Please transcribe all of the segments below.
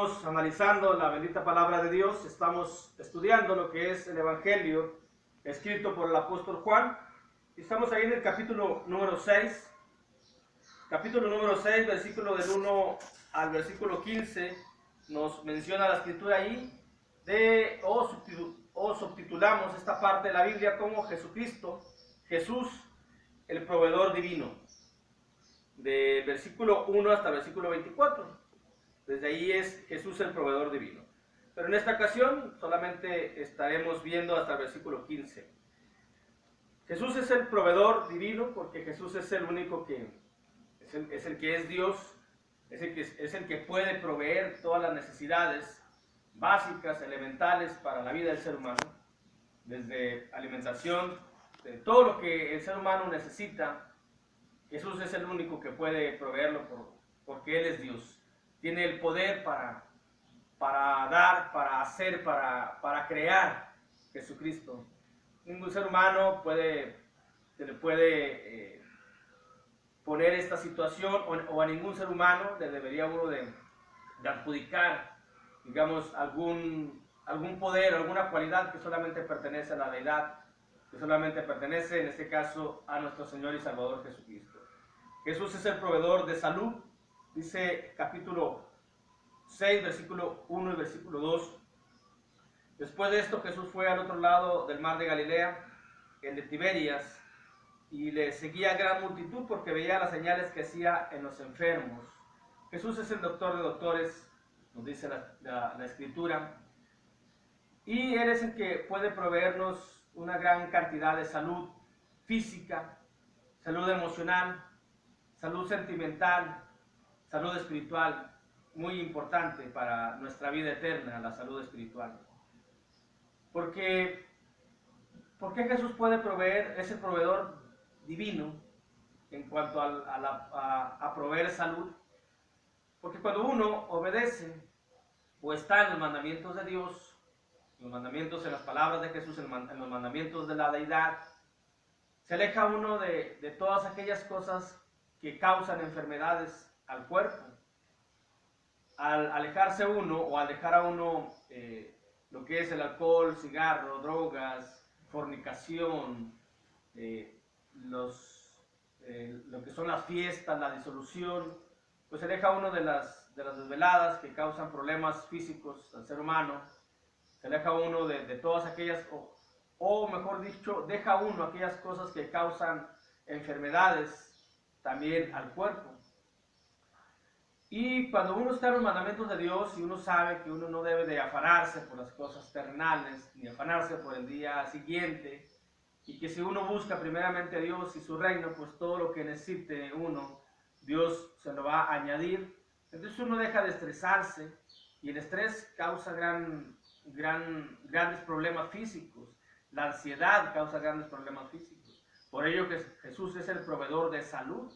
Estamos analizando la bendita palabra de Dios, estamos estudiando lo que es el Evangelio escrito por el apóstol Juan. Estamos ahí en el capítulo número 6. Capítulo número 6, versículo del 1 al versículo 15, nos menciona la escritura ahí, o subtitulamos esta parte de la Biblia como Jesucristo, Jesús, el proveedor divino, del versículo 1 hasta el versículo 24. Desde ahí es Jesús el proveedor divino. Pero en esta ocasión solamente estaremos viendo hasta el versículo 15. Jesús es el proveedor divino porque Jesús es el único que es el que es Dios, es el que puede proveer todas las necesidades básicas, elementales para la vida del ser humano, desde alimentación, de todo lo que el ser humano necesita. Jesús es el único que puede proveerlo porque Él es Dios. Tiene el poder para dar, para hacer, para crear. Jesucristo. Ningún ser humano se le puede poner esta situación, o a ningún ser humano le debería uno de adjudicar, digamos, algún poder, alguna cualidad que solamente pertenece a la deidad, que solamente pertenece, en este caso, a nuestro Señor y Salvador Jesucristo. Jesús es el proveedor de salud. Dice capítulo 6, versículo 1 y versículo 2. Después de esto, Jesús fue al otro lado del mar de Galilea, el de Tiberias, y le seguía gran multitud porque veía las señales que hacía en los enfermos. Jesús es el doctor de doctores, nos dice la Escritura, y Él es el que puede proveernos una gran cantidad de salud física, salud emocional, salud sentimental, salud espiritual, muy importante para nuestra vida eterna, la salud espiritual. ¿Por qué Jesús puede proveer, es el proveedor divino en cuanto a proveer salud? Porque cuando uno obedece o está en los mandamientos de Dios, en los mandamientos, en las palabras de Jesús, en los mandamientos de la deidad, se aleja uno de todas aquellas cosas que causan enfermedades al cuerpo. Al alejarse uno, o al dejar a uno lo que es el alcohol, cigarro, drogas, fornicación, lo que son las fiestas, la disolución, pues se aleja uno de las desveladas que causan problemas físicos al ser humano, se aleja uno de todas aquellas, o mejor dicho, deja uno aquellas cosas que causan enfermedades también al cuerpo. Y cuando uno está en los mandamientos de Dios y uno sabe que uno no debe de afanarse por las cosas terrenales, ni afanarse por el día siguiente, y que si uno busca primeramente a Dios y su reino, pues todo lo que necesite uno, Dios se lo va a añadir. Entonces uno deja de estresarse, y el estrés causa grandes problemas físicos. La ansiedad causa grandes problemas físicos. Por ello que Jesús es el proveedor de salud.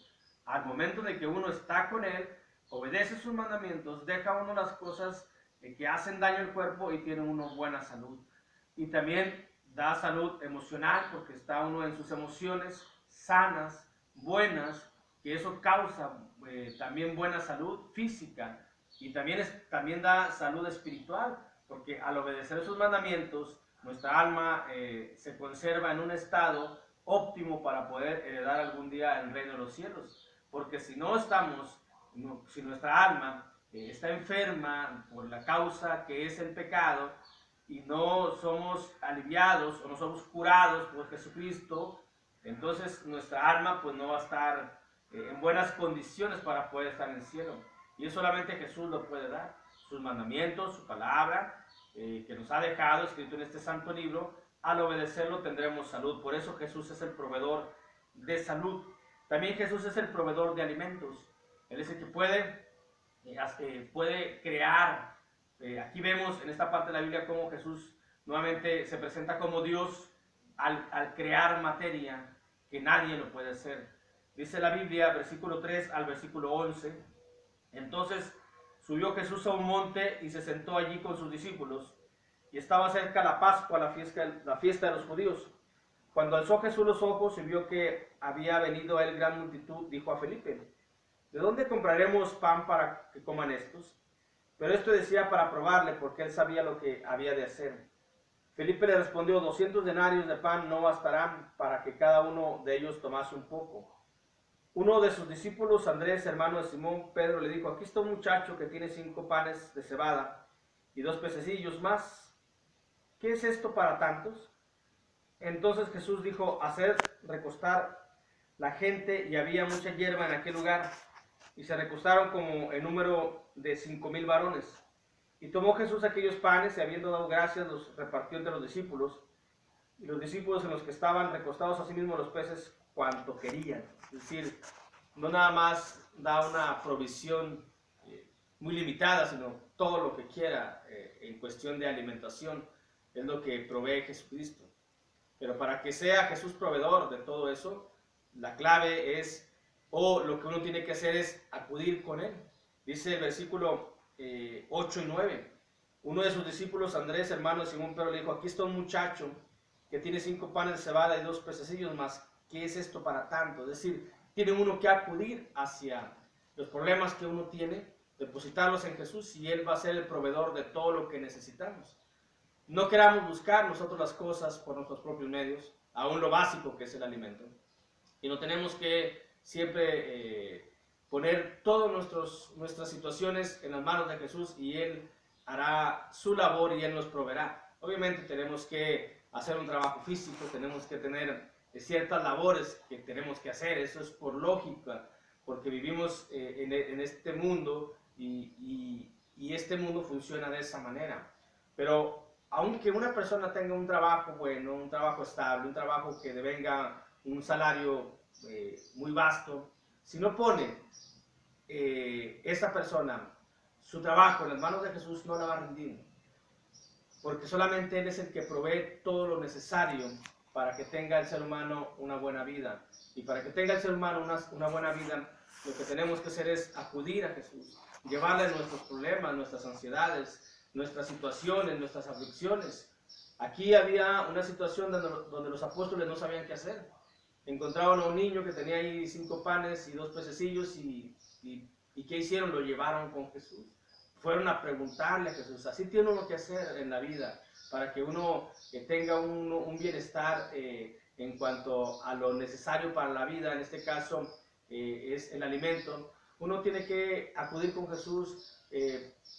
Al momento de que uno está con Él, obedece sus mandamientos, deja uno las cosas que hacen daño al cuerpo y tiene uno buena salud. Y también da salud emocional porque está uno en sus emociones sanas, buenas, que eso causa también buena salud física, y también da salud espiritual, porque al obedecer sus mandamientos, nuestra alma se conserva en un estado óptimo para poder heredar algún día el reino de los cielos. Porque si nuestra alma está enferma por la causa que es el pecado, y no somos aliviados o no somos curados por Jesucristo, entonces nuestra alma pues no va a estar en buenas condiciones para poder estar en el cielo. Y eso solamente Jesús lo puede dar. Sus mandamientos, su palabra, que nos ha dejado escrito en este santo libro, al obedecerlo tendremos salud. Por eso Jesús es el proveedor de salud. También Jesús es el proveedor de alimentos. Él es el que puede crear. Aquí vemos en esta parte de la Biblia cómo Jesús nuevamente se presenta como Dios al crear materia que nadie lo puede hacer. Dice la Biblia, versículo 3 al versículo 11, entonces subió Jesús a un monte y se sentó allí con sus discípulos, y estaba cerca la Pascua, la fiesta de los judíos. Cuando alzó Jesús los ojos y vio que había venido a él gran multitud, dijo a Felipe: ¿de dónde compraremos pan para que coman estos? Pero esto decía para probarle, porque él sabía lo que había de hacer. Felipe le respondió: 200 denarios de pan no bastarán para que cada uno de ellos tomase un poco. Uno de sus discípulos, Andrés, hermano de Simón Pedro, le dijo: aquí está un muchacho que tiene 5 panes de cebada y 2 pececillos más. ¿Qué es esto para tantos? Entonces Jesús dijo: haced recostar la gente, y había mucha hierba en aquel lugar, y se recostaron como en número de 5,000 varones. Y tomó Jesús aquellos panes, y habiendo dado gracias, los repartió entre los discípulos, y los discípulos en los que estaban recostados asimismo los peces cuanto querían. Es decir, no nada más da una provisión muy limitada, sino todo lo que quiera en cuestión de alimentación es lo que provee Jesucristo. Pero para que sea Jesús proveedor de todo eso, la clave es, o lo que uno tiene que hacer es acudir con él. Dice el versículo 8 y 9. Uno de sus discípulos, Andrés, hermano de Simón Pedro, le dijo: aquí está un muchacho que tiene 5 panes de cebada y 2 pececillos más. ¿Qué es esto para tanto? Es decir, tiene uno que acudir hacia los problemas que uno tiene, depositarlos en Jesús, y Él va a ser el proveedor de todo lo que necesitamos. No queramos buscar nosotros las cosas por nuestros propios medios, aún lo básico que es el alimento. Y no tenemos que siempre poner todas nuestras situaciones en las manos de Jesús, y Él hará su labor y Él nos proveerá. Obviamente tenemos que hacer un trabajo físico, tenemos que tener ciertas labores que tenemos que hacer, eso es por lógica, porque vivimos en este mundo y este mundo funciona de esa manera. Pero aunque una persona tenga un trabajo bueno, un trabajo estable, un trabajo que devenga un salario muy vasto, si no pone esa persona su trabajo en las manos de Jesús, no la va a rendir, porque solamente Él es el que provee todo lo necesario para que tenga el ser humano una buena vida. Y para que tenga el ser humano una buena vida, lo que tenemos que hacer es acudir a Jesús, llevarle nuestros problemas, nuestras ansiedades, nuestras situaciones, nuestras aflicciones. Aquí había una situación donde los apóstoles no sabían qué hacer. Encontraron a un niño que tenía ahí 5 panes y 2 pececillos, y ¿qué hicieron? Lo llevaron con Jesús. Fueron a preguntarle a Jesús. Así tiene uno que hacer en la vida para que uno tenga un bienestar en cuanto a lo necesario para la vida. En este caso es el alimento. Uno tiene que acudir con Jesús,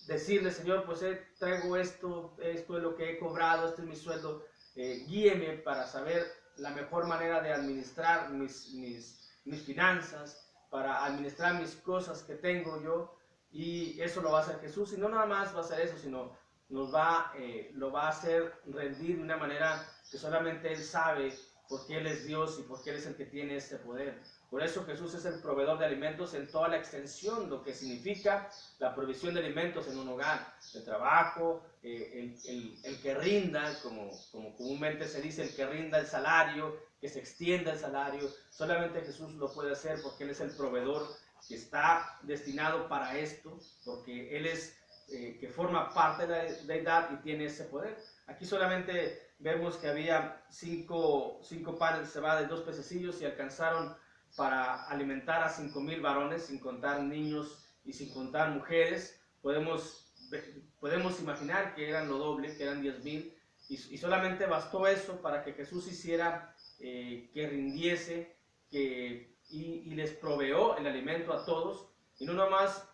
decirle: Señor, pues traigo esto es lo que he cobrado, este es mi sueldo, guíeme para saber la mejor manera de administrar mis finanzas, para administrar mis cosas que tengo yo. Y eso lo va a hacer Jesús, y no nada más va a hacer eso, sino lo va a hacer rendir de una manera que solamente Él sabe, porque Él es Dios y porque Él es el que tiene este poder. Por eso Jesús es el proveedor de alimentos en toda la extensión, lo que significa la provisión de alimentos en un hogar, de trabajo, el que rinda, como comúnmente se dice, el que rinda el salario, que se extienda el salario. Solamente Jesús lo puede hacer, porque Él es el proveedor que está destinado para esto, porque Él es que forma parte de la deidad y tiene ese poder. Aquí solamente vemos que había 5 panes de cebada y 2 pececillos, y alcanzaron para alimentar a 5,000 varones, sin contar niños y sin contar mujeres. Podemos imaginar que eran lo doble, que eran 10,000, y solamente bastó eso para que Jesús hiciera que rindiese, y les proveó el alimento a todos, y no nomás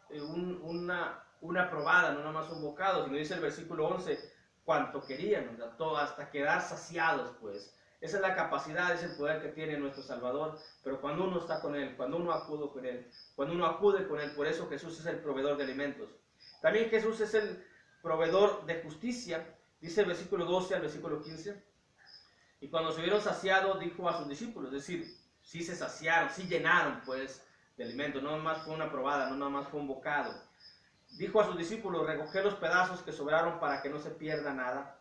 una probada, no nomás un bocado, sino dice el versículo 11, cuanto querían, todo, hasta quedar saciados. Pues esa es la capacidad, es el poder que tiene nuestro Salvador. Pero cuando uno está con Él, cuando uno acude con Él, por eso Jesús es el proveedor de alimentos. También Jesús es el proveedor de justicia. Dice el versículo 12 al versículo 15, y cuando se hubieron saciado, dijo a sus discípulos, es decir, sí se saciaron, sí llenaron pues de alimento, no nomás fue una probada, no nomás fue un bocado. Dijo a sus discípulos: recoged los pedazos que sobraron para que no se pierda nada.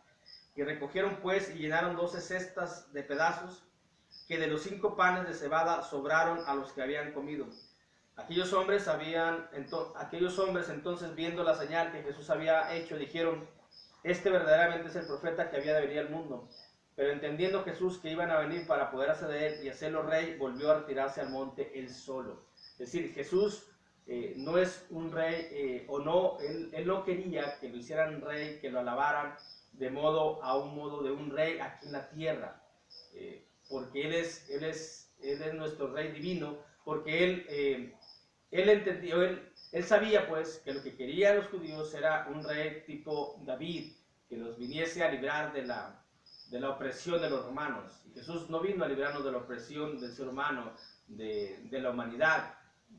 Y recogieron pues y llenaron 12 cestas de pedazos, que de los 5 panes de cebada sobraron a los que habían comido. Aquellos hombres entonces, viendo la señal que Jesús había hecho, dijeron: este verdaderamente es el profeta que había de venir al mundo. Pero entendiendo Jesús que iban a venir para poder acceder y hacerlo rey, volvió a retirarse al monte él solo. Es decir, Jesús no es un rey, o no, él no quería que lo hicieran rey, que lo alabaran a un modo de un rey aquí en la tierra, porque él es nuestro rey divino, porque él entendió, él sabía pues que lo que querían los judíos era un rey tipo David, que los viniese a librar de la opresión de los romanos. Y Jesús no vino a librarnos de la opresión del ser humano, de la humanidad,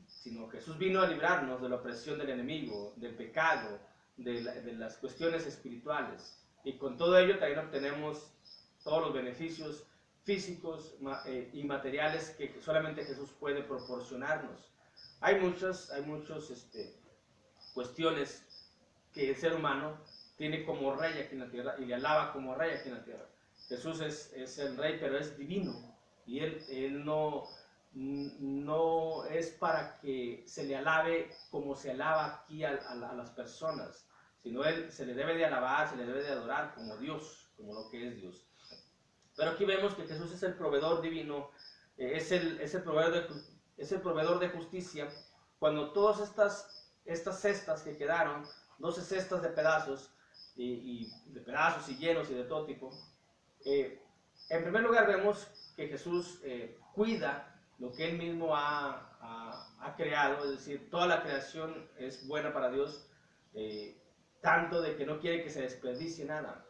sino Jesús vino a librarnos de la opresión del enemigo, del pecado, de las cuestiones espirituales. Y con todo ello también obtenemos todos los beneficios físicos y materiales que solamente Jesús puede proporcionarnos. Hay muchas cuestiones que el ser humano tiene como rey aquí en la tierra y le alaba como rey aquí en la tierra. Jesús es el rey, pero es divino, y él no es para que se le alabe como se alaba aquí a las personas, sino él se le debe de alabar, se le debe de adorar como Dios, como lo que es Dios. Pero aquí vemos que Jesús es el proveedor divino, es el proveedor de justicia. Cuando todas estas cestas que quedaron, 12 cestas de pedazos, y llenos y de todo tipo, en primer lugar vemos que Jesús cuida lo que Él mismo ha creado, es decir, toda la creación es buena para Dios, tanto de que no quiere que se desperdicie nada.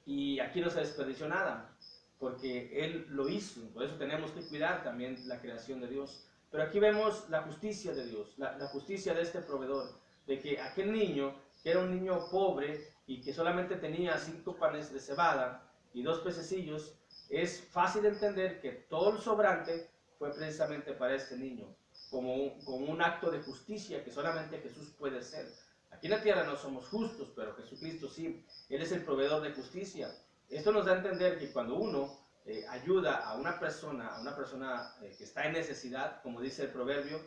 Y aquí no se desperdició nada, porque Él lo hizo, por eso tenemos que cuidar también la creación de Dios. Pero aquí vemos la justicia de Dios, la justicia de este proveedor, de que aquel niño, que era un niño pobre y que solamente tenía 5 panes de cebada y 2 pececillos, es fácil entender que todo el sobrante fue precisamente para este niño, como un acto de justicia que solamente Jesús puede hacer. Aquí en la tierra no somos justos, pero Jesucristo sí. Él es el proveedor de justicia. Esto nos da a entender que cuando uno ayuda a una persona que está en necesidad, como dice el proverbio,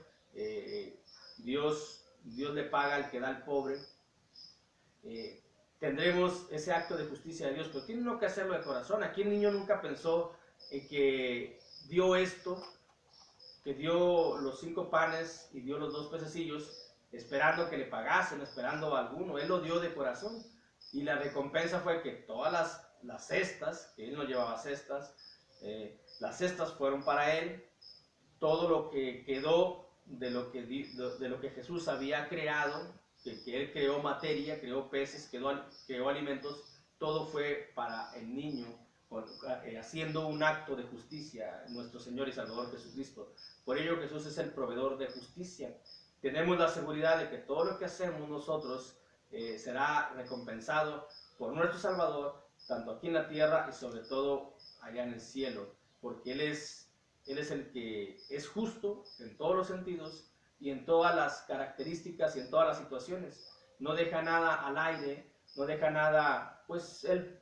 Dios le paga al que da al pobre, tendremos ese acto de justicia de Dios, pero tiene uno que hacerlo de corazón. Aquí el niño nunca pensó que dio esto, que dio los 5 panes y dio los 2 pececillos, esperando que le pagasen, esperando a alguno. Él lo dio de corazón, y la recompensa fue que todas las cestas, que él no llevaba cestas, las cestas fueron para él. Todo lo que quedó de lo que Jesús había creado, que él creó materia, creó peces, creó alimentos, todo fue para el niño, haciendo un acto de justicia, nuestro Señor y Salvador Jesucristo. Por ello Jesús es el proveedor de justicia. Tenemos la seguridad de que todo lo que hacemos nosotros será recompensado por nuestro Salvador, tanto aquí en la tierra y sobre todo allá en el cielo, porque Él es el que es justo en todos los sentidos y en todas las características y en todas las situaciones. No deja nada al aire, no deja nada, pues Él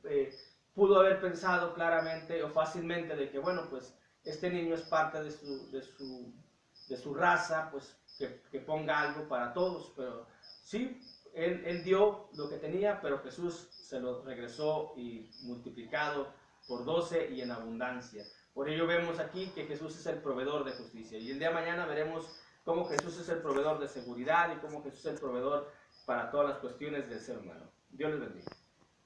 pudo haber pensado claramente o fácilmente de que, bueno, pues este niño es parte de su raza, pues que ponga algo para todos, pero sí, él dio lo que tenía, pero Jesús se lo regresó y multiplicado por 12 y en abundancia. Por ello vemos aquí que Jesús es el proveedor de justicia, y el día de mañana veremos cómo Jesús es el proveedor de seguridad y cómo Jesús es el proveedor para todas las cuestiones del ser humano. Dios les bendiga.